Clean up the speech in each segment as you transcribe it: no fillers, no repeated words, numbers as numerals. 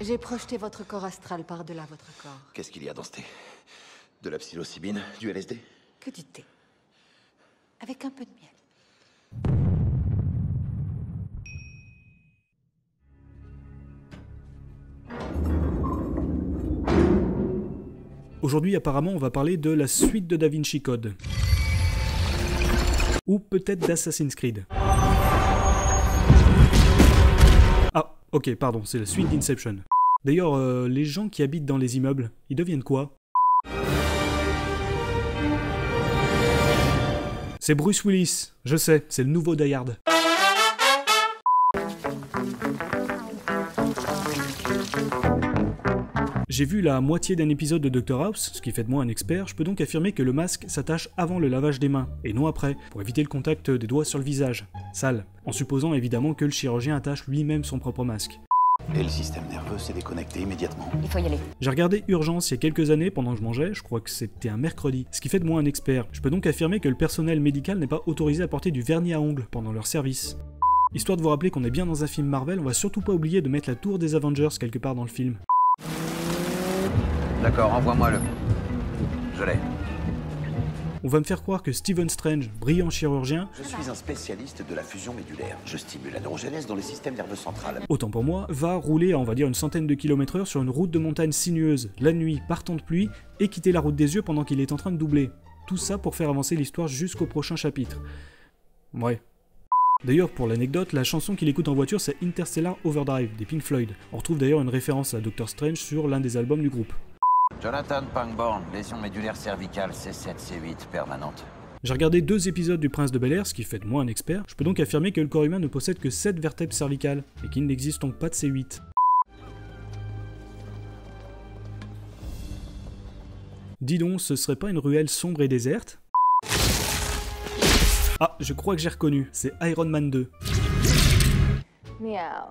J'ai projeté votre corps astral par-delà votre corps. Qu'est-ce qu'il y a dans ce thé? De la psilocybine? Du LSD? Que du thé. Avec un peu de miel. Aujourd'hui, apparemment, on va parler de la suite de Da Vinci Code. Ou peut-être d'Assassin's Creed. Ah, ok, pardon, c'est la suite d'Inception. D'ailleurs, les gens qui habitent dans les immeubles, ils deviennent quoi? C'est Bruce Willis, je sais, c'est le nouveau Die Hard. J'ai vu la moitié d'un épisode de Dr House, ce qui fait de moi un expert, je peux donc affirmer que le masque s'attache avant le lavage des mains, et non après, pour éviter le contact des doigts sur le visage, sale, en supposant évidemment que le chirurgien attache lui-même son propre masque. Et le système nerveux s'est déconnecté immédiatement. Il faut y aller. J'ai regardé Urgence il y a quelques années pendant que je mangeais, je crois que c'était un mercredi, ce qui fait de moi un expert. Je peux donc affirmer que le personnel médical n'est pas autorisé à porter du vernis à ongles pendant leur service. Histoire de vous rappeler qu'on est bien dans un film Marvel, on va surtout pas oublier de mettre la tour des Avengers quelque part dans le film. D'accord, envoie-moi-le. Je l'ai. On va me faire croire que Stephen Strange, brillant chirurgien, Je suis un spécialiste de la fusion médulaire. Je stimule la neurogenèse dans le système nerveux central. autant pour moi, va rouler à on va dire une centaine de kilomètres/h sur une route de montagne sinueuse, la nuit, par temps de pluie, et quitter la route des yeux pendant qu'il est en train de doubler. Tout ça pour faire avancer l'histoire jusqu'au prochain chapitre. Ouais. D'ailleurs, pour l'anecdote, la chanson qu'il écoute en voiture, c'est Interstellar Overdrive des Pink Floyd. On retrouve d'ailleurs une référence à Doctor Strange sur l'un des albums du groupe. Jonathan Pangborn, lésion médulaire cervicale C7, C8, permanente. J'ai regardé 2 épisodes du Prince de Bel-Air, ce qui fait de moi un expert. Je peux donc affirmer que le corps humain ne possède que 7 vertèbres cervicales, et qu'il n'existe donc pas de C8. Dis donc, ce serait pas une ruelle sombre et déserte? Ah, je crois que j'ai reconnu, c'est Iron Man 2. Miaou.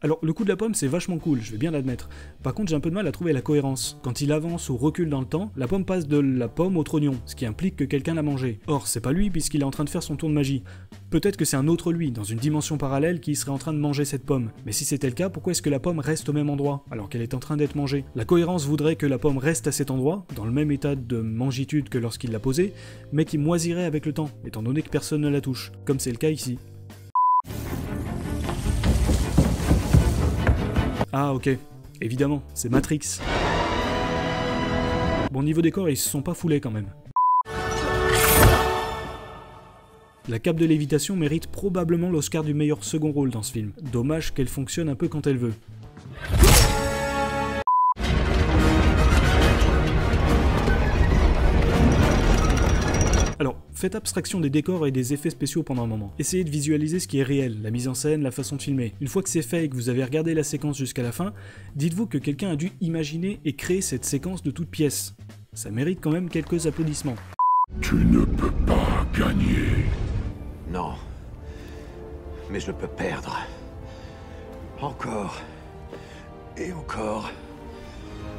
Alors, le coup de la pomme, c'est vachement cool, je vais bien l'admettre. Par contre, j'ai un peu de mal à trouver la cohérence. Quand il avance ou recule dans le temps, la pomme passe de la pomme au trognon, ce qui implique que quelqu'un l'a mangé. Or, c'est pas lui puisqu'il est en train de faire son tour de magie. Peut-être que c'est un autre lui, dans une dimension parallèle, qui serait en train de manger cette pomme. Mais si c'était le cas, pourquoi est-ce que la pomme reste au même endroit, alors qu'elle est en train d'être mangée? La cohérence voudrait que la pomme reste à cet endroit, dans le même état de mangitude que lorsqu'il l'a posée, mais qui moisirait avec le temps, étant donné que personne ne la touche, comme c'est le cas ici. Ah ok, évidemment, c'est Matrix. Bon, niveau décor, ils se sont pas foulés quand même. La cape de lévitation mérite probablement l'Oscar du meilleur second rôle dans ce film. Dommage qu'elle fonctionne un peu quand elle veut. Alors, faites abstraction des décors et des effets spéciaux pendant un moment. Essayez de visualiser ce qui est réel, la mise en scène, la façon de filmer. Une fois que c'est fait et que vous avez regardé la séquence jusqu'à la fin, dites-vous que quelqu'un a dû imaginer et créer cette séquence de toutes pièces. Ça mérite quand même quelques applaudissements. Tu ne peux pas gagner. Non. Mais je peux perdre. Encore. Et encore.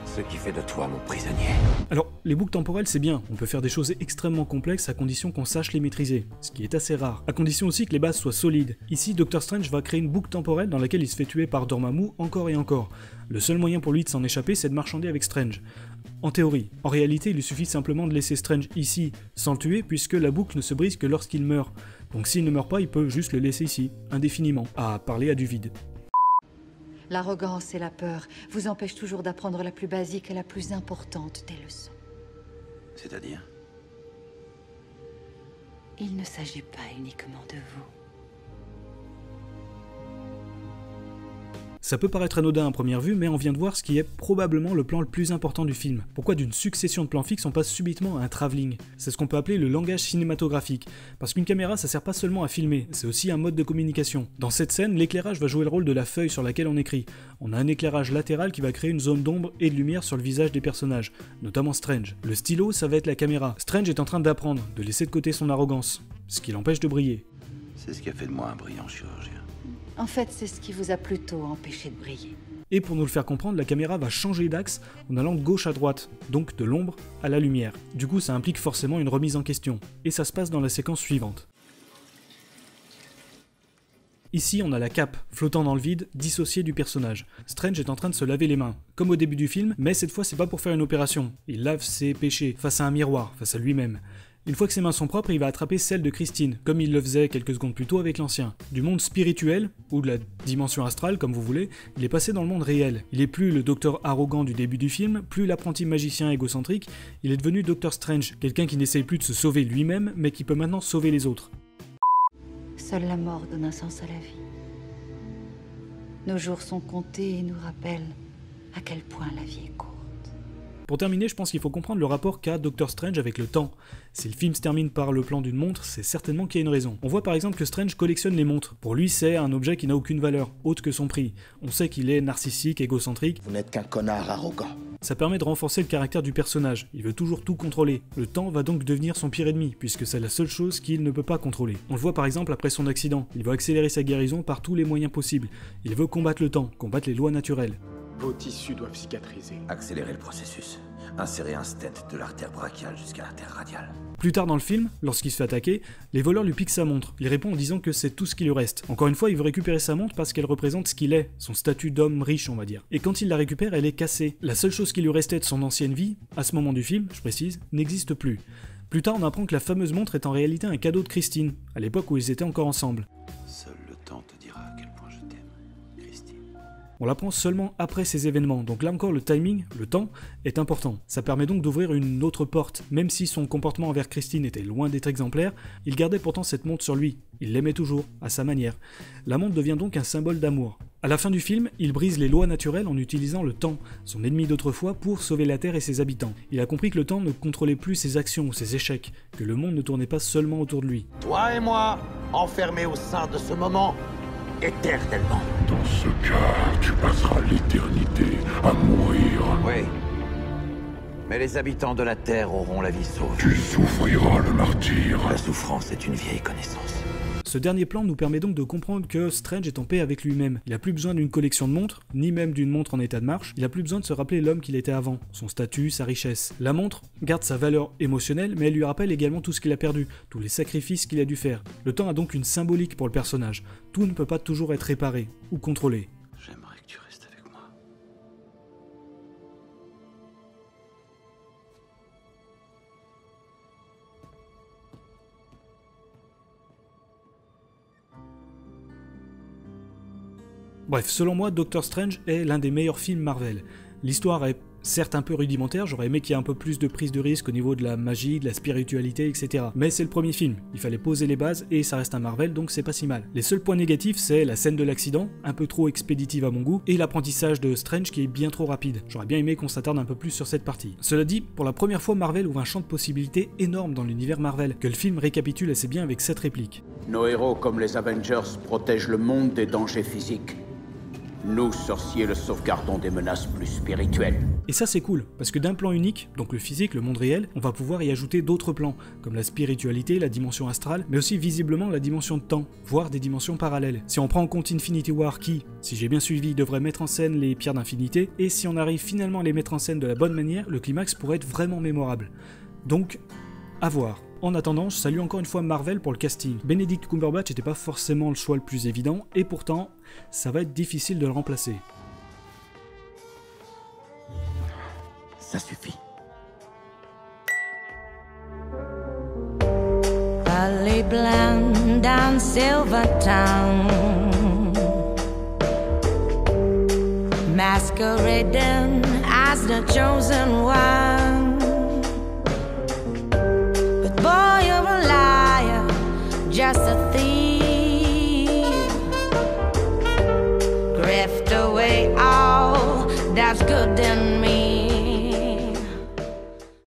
Ce qui fait de toi mon prisonnier. Alors, les boucles temporelles c'est bien, on peut faire des choses extrêmement complexes à condition qu'on sache les maîtriser, ce qui est assez rare, à condition aussi que les bases soient solides. Ici, Doctor Strange va créer une boucle temporelle dans laquelle il se fait tuer par Dormammu encore et encore. Le seul moyen pour lui de s'en échapper, c'est de marchander avec Strange. En théorie. En réalité, il lui suffit simplement de laisser Strange ici, sans le tuer, puisque la boucle ne se brise que lorsqu'il meurt. Donc s'il ne meurt pas, il peut juste le laisser ici, indéfiniment, à parler à du vide. L'arrogance et la peur vous empêchent toujours d'apprendre la plus basique et la plus importante des leçons. C'est-à-dire? Il ne s'agit pas uniquement de vous. Ça peut paraître anodin à première vue, mais on vient de voir ce qui est probablement le plan le plus important du film. Pourquoi d'une succession de plans fixes on passe subitement à un travelling? C'est ce qu'on peut appeler le langage cinématographique. Parce qu'une caméra ça sert pas seulement à filmer, c'est aussi un mode de communication. Dans cette scène, l'éclairage va jouer le rôle de la feuille sur laquelle on écrit. On a un éclairage latéral qui va créer une zone d'ombre et de lumière sur le visage des personnages, notamment Strange. Le stylo ça va être la caméra. Strange est en train d'apprendre, de laisser de côté son arrogance, ce qui l'empêche de briller. C'est ce qui a fait de moi un brillant chirurgien. En fait, c'est ce qui vous a plutôt empêché de briller. Et pour nous le faire comprendre, la caméra va changer d'axe en allant de gauche à droite, donc de l'ombre à la lumière. Du coup, ça implique forcément une remise en question. Et ça se passe dans la séquence suivante. Ici, on a la cape, flottant dans le vide, dissociée du personnage. Strange est en train de se laver les mains, comme au début du film, mais cette fois c'est pas pour faire une opération. Il lave ses péchés, face à un miroir, face à lui-même. Une fois que ses mains sont propres, il va attraper celle de Christine, comme il le faisait quelques secondes plus tôt avec l'ancien. Du monde spirituel, ou de la dimension astrale, comme vous voulez, il est passé dans le monde réel. Il est plus le docteur arrogant du début du film, plus l'apprenti magicien égocentrique, il est devenu Docteur Strange, quelqu'un qui n'essaye plus de se sauver lui-même, mais qui peut maintenant sauver les autres. Seule la mort donne un sens à la vie. Nos jours sont comptés et nous rappellent à quel point la vie est courte. Pour terminer, je pense qu'il faut comprendre le rapport qu'a Doctor Strange avec le temps. Si le film se termine par le plan d'une montre, c'est certainement qu'il y a une raison. On voit par exemple que Strange collectionne les montres. Pour lui, c'est un objet qui n'a aucune valeur, autre que son prix. On sait qu'il est narcissique, égocentrique. Vous n'êtes qu'un connard arrogant. Ça permet de renforcer le caractère du personnage. Il veut toujours tout contrôler. Le temps va donc devenir son pire ennemi, puisque c'est la seule chose qu'il ne peut pas contrôler. On le voit par exemple après son accident. Il veut accélérer sa guérison par tous les moyens possibles. Il veut combattre le temps, combattre les lois naturelles. Vos tissus doivent cicatriser. Accélérer le processus. Insérer un stent de l'artère brachiale jusqu'à l'artère radiale. Plus tard dans le film, lorsqu'il se fait attaquer, les voleurs lui piquent sa montre. Il répond en disant que c'est tout ce qui lui reste. Encore une fois, il veut récupérer sa montre parce qu'elle représente ce qu'il est, son statut d'homme riche, on va dire. Et quand il la récupère, elle est cassée. La seule chose qui lui restait de son ancienne vie, à ce moment du film, je précise, n'existe plus. Plus tard, on apprend que la fameuse montre est en réalité un cadeau de Christine, à l'époque où ils étaient encore ensemble. Seul le temps te dira à quel point je t'aime, Christine. On l'apprend seulement après ces événements, donc là encore le timing, le temps, est important. Ça permet donc d'ouvrir une autre porte. Même si son comportement envers Christine était loin d'être exemplaire, il gardait pourtant cette montre sur lui. Il l'aimait toujours, à sa manière. La montre devient donc un symbole d'amour. À la fin du film, il brise les lois naturelles en utilisant le temps, son ennemi d'autrefois, pour sauver la Terre et ses habitants. Il a compris que le temps ne contrôlait plus ses actions ou ses échecs, que le monde ne tournait pas seulement autour de lui. Toi et moi, enfermés au sein de ce moment, éternellement. Dans ce cas, tu passeras l'éternité à mourir. Oui. Mais les habitants de la Terre auront la vie sauve. Tu souffriras le martyre. La souffrance est une vieille connaissance. Ce dernier plan nous permet donc de comprendre que Strange est en paix avec lui-même. Il n'a plus besoin d'une collection de montres, ni même d'une montre en état de marche. Il n'a plus besoin de se rappeler l'homme qu'il était avant, son statut, sa richesse. La montre garde sa valeur émotionnelle, mais elle lui rappelle également tout ce qu'il a perdu, tous les sacrifices qu'il a dû faire. Le temps a donc une symbolique pour le personnage. Tout ne peut pas toujours être réparé ou contrôlé. J'aimerais que tu restes avec moi. Bref, selon moi, Doctor Strange est l'un des meilleurs films Marvel. L'histoire est certes un peu rudimentaire, j'aurais aimé qu'il y ait un peu plus de prise de risque au niveau de la magie, de la spiritualité, etc. Mais c'est le premier film, il fallait poser les bases et ça reste un Marvel, donc c'est pas si mal. Les seuls points négatifs, c'est la scène de l'accident, un peu trop expéditive à mon goût, et l'apprentissage de Strange qui est bien trop rapide. J'aurais bien aimé qu'on s'attarde un peu plus sur cette partie. Cela dit, pour la première fois, Marvel ouvre un champ de possibilités énorme dans l'univers Marvel, que le film récapitule assez bien avec cette réplique. Nos héros, comme les Avengers, protègent le monde des dangers physiques. Nous, sorciers, le sauvegardons des menaces plus spirituelles. Et ça c'est cool, parce que d'un plan unique, donc le physique, le monde réel, on va pouvoir y ajouter d'autres plans, comme la spiritualité, la dimension astrale, mais aussi visiblement la dimension de temps, voire des dimensions parallèles. Si on prend en compte Infinity War qui, si j'ai bien suivi, devrait mettre en scène les pierres d'infinité, et si on arrive finalement à les mettre en scène de la bonne manière, le climax pourrait être vraiment mémorable. Donc, à voir. En attendant, je salue encore une fois Marvel pour le casting. Benedict Cumberbatch n'était pas forcément le choix le plus évident, et pourtant, ça va être difficile de le remplacer. Ça suffit. Early blend down Silvertown, masquerading as the chosen one. But boy, you're a liar, just a thief.